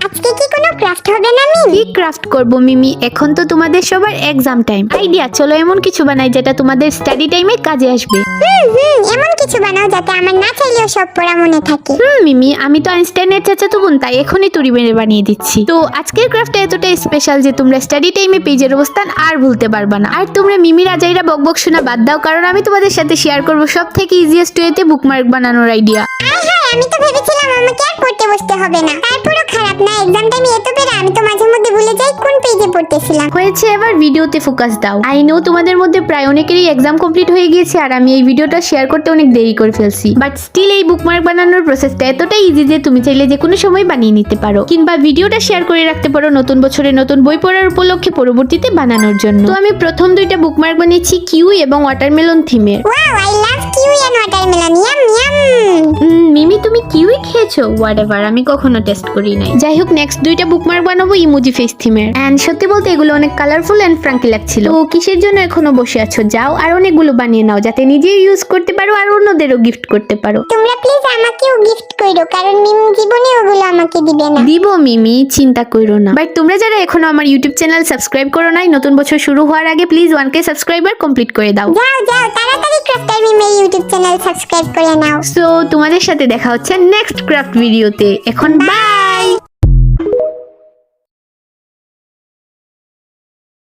আজকে কি কোনো ক্রাফট হবে না মিম? কি ক্রাফট করব মিমি? এখন তো তোমাদের সবার এক্সাম টাইম। আইডিয়া, চলো এমন কিছু বানাই যেটা তোমাদের স্টাডি টাইমে কাজে আসবে। এমন কিছু বানাও যাতে আমার না চাইলেও সব পড়া মনে থাকে। মিমি, আমি তো আইনস্টাইনের চাচাতো বোন, তাই এখনই তুড়ি মেরে বানিয়ে দিচ্ছি। তো আজকের ক্রাফটটা এতটাই স্পেশাল যে তোমরা স্টাডি টাইমে পেজের অবস্থান আর ভুলতে পারবা না। আর তোমরা মিমি রাজাইরা বকবক শোনা বাদ দাও, কারণ আমি তোমাদের সাথে শেয়ার করব সব থেকে ইজিয়েস্ট ওয়েতে বুকমার্ক বানানোর আইডিয়া। আমি তো ভেবেছিলাম আমাকে আর পড়তে বসতে হবে না। তারপরও খারাপ না, এক্সাম টাইমে এত বেড়া আমি তো মাঝে মধ্যে ভুলে যাই কোন পেজে পড়তেছিলাম। হয়েছে, এবার ভিডিওতে ফোকাস দাও। আই নো তোমাদের মধ্যে প্রায় অনেকেরই এক্সাম কমপ্লিট হয়ে গিয়েছে আর আমি এই ভিডিওটা শেয়ার করতে অনেক দেরি করে ফেলছি, বাট স্টিল এই বুকমার্ক বানানোর প্রসেসটা এতটাই ইজি যে তুমি চাইলে যে কোনো সময় বানিয়ে নিতে পারো, কিংবা ভিডিওটা শেয়ার করে রাখতে পারো নতুন বছরে নতুন বই পড়ার উপলক্ষে পরবর্তীতে বানানোর জন্য। তো আমি প্রথম দুইটা বুকমার্ক বানিয়েছি কিউ এবং ওয়াটারমেলন থিমের। Wow, I love kiwi and watermelon. Yum yum. Mimi, তুমি কিউই খেয়েছো? হোয়াটএভার, আমি কখনো টেস্ট করি নাই। যাই হোক, নেক্সট দুইটা বুকমার্ক বানাবো ইমোজি ফেস থিমের। এন্ড সত্যি বলতে এগুলো অনেক কালারফুল এন্ড ফ্রাঙ্কি লাগছিল। তো কিসের জন্য এখনো বসে আছো? যাও আর অনেকগুলো বানিয়ে নাও যাতে নিজে ইউজ করতে পারো আর অন্যদেরও গিফট করতে পারো। তোমরা প্লিজ আমাকেও গিফট কইরো, কারণ মিম জীবনে ওগুলো আমাকে দিবে না। দিব মিমি, চিন্তা করো না। বাট তোমরা যারা এখনো আমার ইউটিউব চ্যানেল সাবস্ক্রাইব করো নাই, নতুন বছর শুরু হওয়ার আগে প্লিজ 1K সাবস্ক্রাইবার কমপ্লিট করে দাও। যাও যাও তাড়াতাড়ি ক্রাফটার মিমের ইউটিউব চ্যানেল সাবস্ক্রাইব করে নাও। সো তোমাদের সাথে দেখা হচ্ছে নেক্সট ক্রাফট ভিডিওতে। এখন বাই।